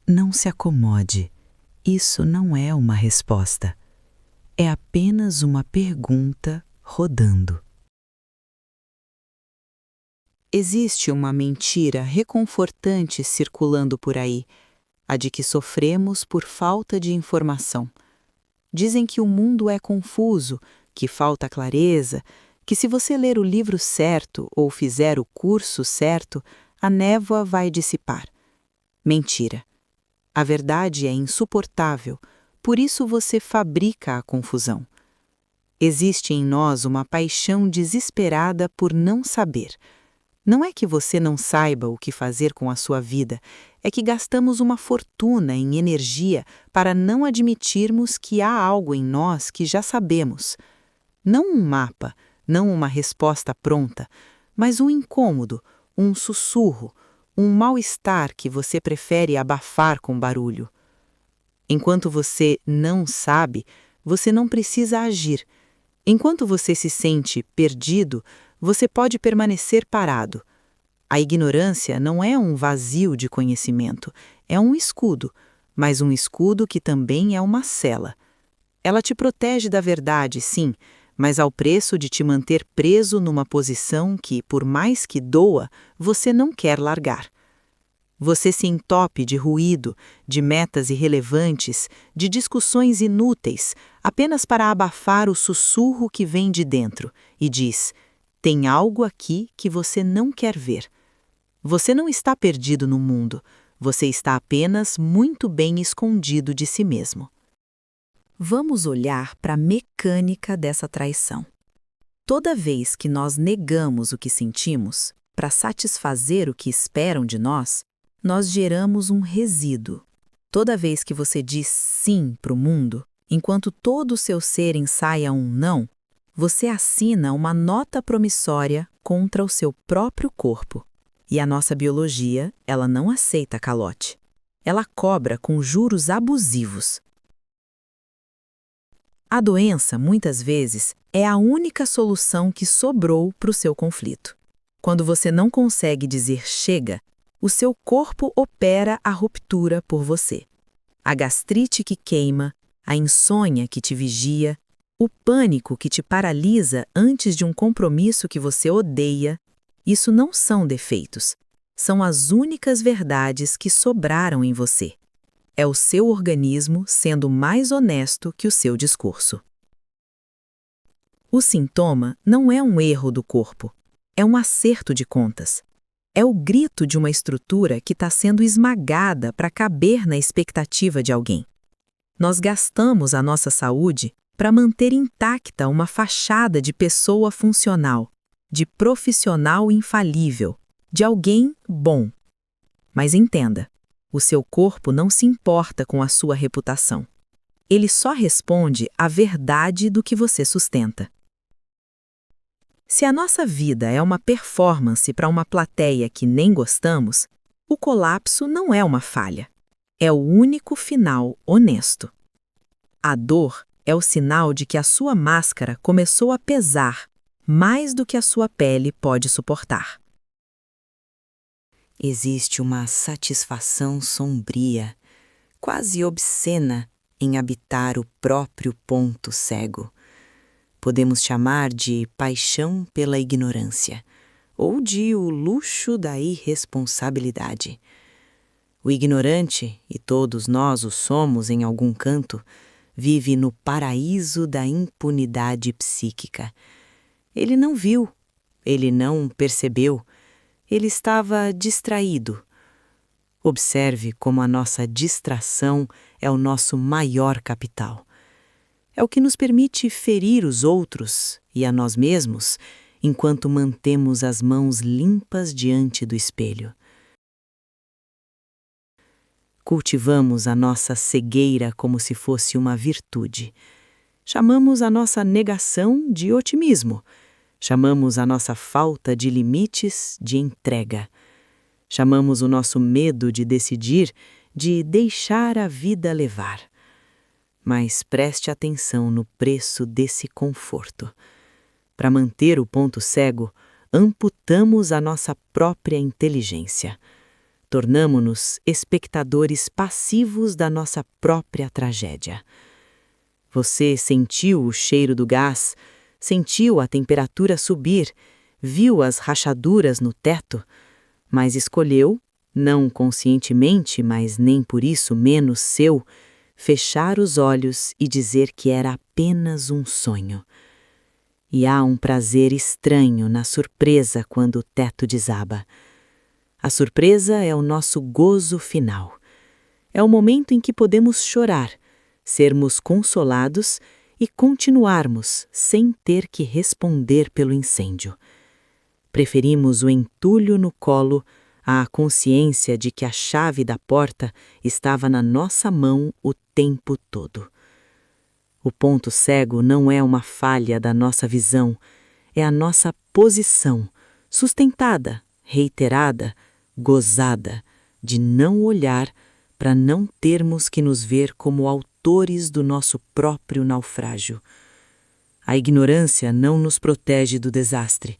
Não se acomode. Isso não é uma resposta. É apenas uma pergunta rodando. Existe uma mentira reconfortante circulando por aí, a de que sofremos por falta de informação. Dizem que o mundo é confuso, que falta clareza, que se você ler o livro certo ou fizer o curso certo, a névoa vai dissipar. Mentira. A verdade é insuportável, por isso você fabrica a confusão. Existe em nós uma paixão desesperada por não saber. Não é que você não saiba o que fazer com a sua vida, é que gastamos uma fortuna em energia para não admitirmos que há algo em nós que já sabemos. Não um mapa, não uma resposta pronta, mas um incômodo, um sussurro, um mal-estar que você prefere abafar com barulho. Enquanto você não sabe, você não precisa agir. Enquanto você se sente perdido, você pode permanecer parado. A ignorância não é um vazio de conhecimento, é um escudo, mas um escudo que também é uma cela. Ela te protege da verdade, sim, mas ao preço de te manter preso numa posição que, por mais que doa, você não quer largar. Você se entope de ruído, de metas irrelevantes, de discussões inúteis, apenas para abafar o sussurro que vem de dentro e diz: tem algo aqui que você não quer ver. Você não está perdido no mundo, você está apenas muito bem escondido de si mesmo. Vamos olhar para a mecânica dessa traição. Toda vez que nós negamos o que sentimos, para satisfazer o que esperam de nós geramos um resíduo. Toda vez que você diz sim para o mundo, enquanto todo o seu ser ensaia um não, você assina uma nota promissória contra o seu próprio corpo. E a nossa biologia, ela não aceita calote. Ela cobra com juros abusivos. A doença, muitas vezes, é a única solução que sobrou para o seu conflito. Quando você não consegue dizer chega, o seu corpo opera a ruptura por você. A gastrite que queima, a insônia que te vigia, o pânico que te paralisa antes de um compromisso que você odeia, isso não são defeitos. São as únicas verdades que sobraram em você. É o seu organismo sendo mais honesto que o seu discurso. O sintoma não é um erro do corpo, é um acerto de contas. É o grito de uma estrutura que está sendo esmagada para caber na expectativa de alguém. Nós gastamos a nossa saúde para manter intacta uma fachada de pessoa funcional, de profissional infalível, de alguém bom. Mas entenda, o seu corpo não se importa com a sua reputação. Ele só responde à verdade do que você sustenta. Se a nossa vida é uma performance para uma plateia que nem gostamos, o colapso não é uma falha. É o único final honesto. A dor é o sinal de que a sua máscara começou a pesar mais do que a sua pele pode suportar. Existe uma satisfação sombria, quase obscena, em habitar o próprio ponto cego. Podemos chamar de paixão pela ignorância, ou de o luxo da irresponsabilidade. O ignorante, e todos nós o somos em algum canto, vive no paraíso da impunidade psíquica. Ele não viu, ele não percebeu, ele estava distraído. Observe como a nossa distração é o nosso maior capital. É o que nos permite ferir os outros e a nós mesmos, enquanto mantemos as mãos limpas diante do espelho. Cultivamos a nossa cegueira como se fosse uma virtude. Chamamos a nossa negação de otimismo. Chamamos a nossa falta de limites de entrega. Chamamos o nosso medo de decidir de deixar a vida levar. Mas preste atenção no preço desse conforto. Para manter o ponto cego, amputamos a nossa própria inteligência. Tornamo-nos espectadores passivos da nossa própria tragédia. Você sentiu o cheiro do gás, sentiu a temperatura subir, viu as rachaduras no teto, mas escolheu, não conscientemente, mas nem por isso menos seu, fechar os olhos e dizer que era apenas um sonho. E há um prazer estranho na surpresa quando o teto desaba. A surpresa é o nosso gozo final. É o momento em que podemos chorar, sermos consolados e continuarmos sem ter que responder pelo incêndio. Preferimos o entulho no colo à consciência de que a chave da porta estava na nossa mão o tempo todo. O ponto cego não é uma falha da nossa visão, é a nossa posição, sustentada, reiterada, gozada, de não olhar para não termos que nos ver como autores do nosso próprio naufrágio. A ignorância não nos protege do desastre.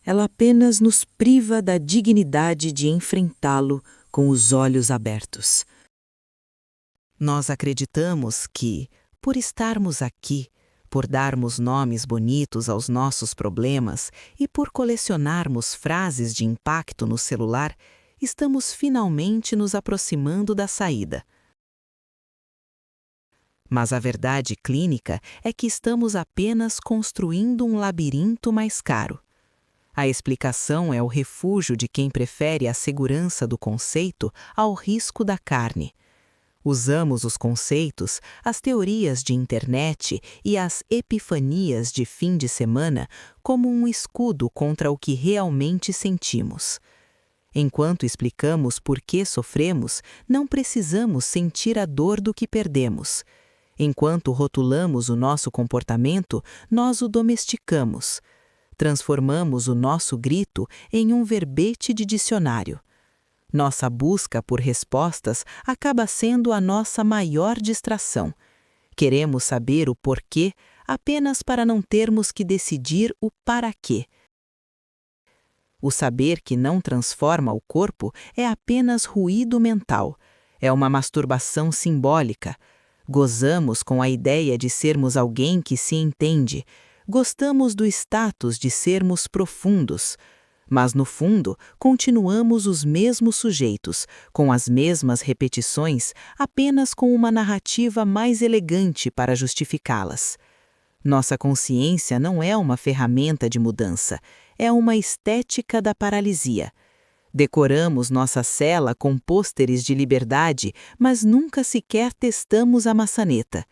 Ela apenas nos priva da dignidade de enfrentá-lo com os olhos abertos. Nós acreditamos que, por estarmos aqui, por darmos nomes bonitos aos nossos problemas e por colecionarmos frases de impacto no celular, estamos finalmente nos aproximando da saída. Mas a verdade clínica é que estamos apenas construindo um labirinto mais caro. A explicação é o refúgio de quem prefere a segurança do conceito ao risco da carne. Usamos os conceitos, as teorias de internet e as epifanias de fim de semana como um escudo contra o que realmente sentimos. Enquanto explicamos por que sofremos, não precisamos sentir a dor do que perdemos. Enquanto rotulamos o nosso comportamento, nós o domesticamos. Transformamos o nosso grito em um verbete de dicionário. Nossa busca por respostas acaba sendo a nossa maior distração. Queremos saber o porquê apenas para não termos que decidir o para quê. O saber que não transforma o corpo é apenas ruído mental. É uma masturbação simbólica. Gozamos com a ideia de sermos alguém que se entende. Gostamos do status de sermos profundos. Mas, no fundo, continuamos os mesmos sujeitos, com as mesmas repetições, apenas com uma narrativa mais elegante para justificá-las. Nossa consciência não é uma ferramenta de mudança, é uma estética da paralisia. Decoramos nossa cela com pôsteres de liberdade, mas nunca sequer testamos a maçaneta.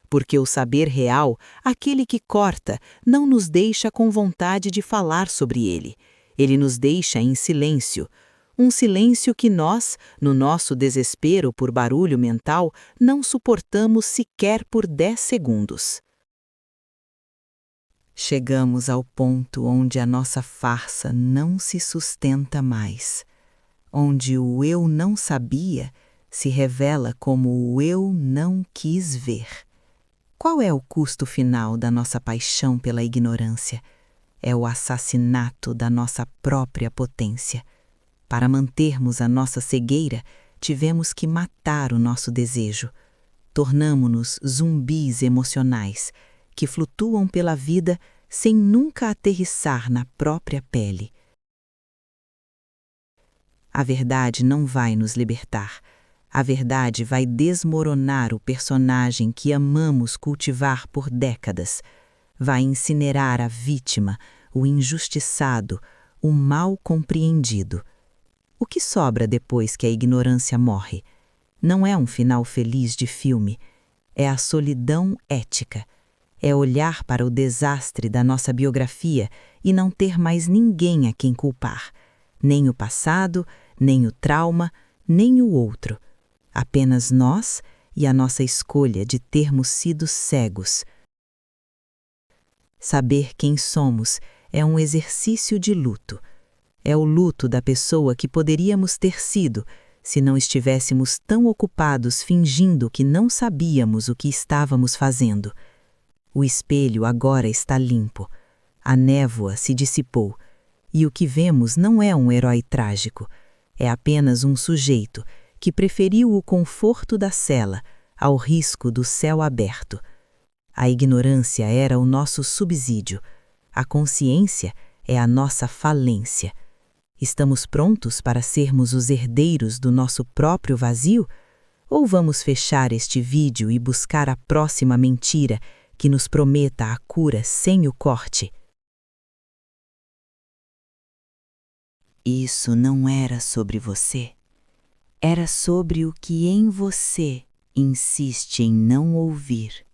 Porque o saber real, aquele que corta, não nos deixa com vontade de falar sobre ele. Ele nos deixa em silêncio. Um silêncio que nós, no nosso desespero por barulho mental, não suportamos sequer por 10 segundos. Chegamos ao ponto onde a nossa farsa não se sustenta mais, onde o eu não sabia se revela como o eu não quis ver. Qual é o custo final da nossa paixão pela ignorância? É o assassinato da nossa própria potência. Para mantermos a nossa cegueira, tivemos que matar o nosso desejo. Tornamo-nos zumbis emocionais, que flutuam pela vida sem nunca aterrissar na própria pele. A verdade não vai nos libertar. A verdade vai desmoronar o personagem que amamos cultivar por décadas. Vai incinerar a vítima, o injustiçado, o mal compreendido. O que sobra depois que a ignorância morre? Não é um final feliz de filme. É a solidão ética. É olhar para o desastre da nossa biografia e não ter mais ninguém a quem culpar. Nem o passado, nem o trauma, nem o outro. Apenas nós e a nossa escolha de termos sido cegos. Saber quem somos é um exercício de luto. É o luto da pessoa que poderíamos ter sido se não estivéssemos tão ocupados fingindo que não sabíamos o que estávamos fazendo. O espelho agora está limpo. A névoa se dissipou. E o que vemos não é um herói trágico. É apenas um sujeito que preferiu o conforto da cela ao risco do céu aberto. A ignorância era o nosso subsídio. A consciência é a nossa falência. Estamos prontos para sermos os herdeiros do nosso próprio vazio? Ou vamos fechar este vídeo e buscar a próxima mentira que nos prometa a cura sem o corte? Isso não era sobre você. Era sobre o que em você insiste em não ouvir.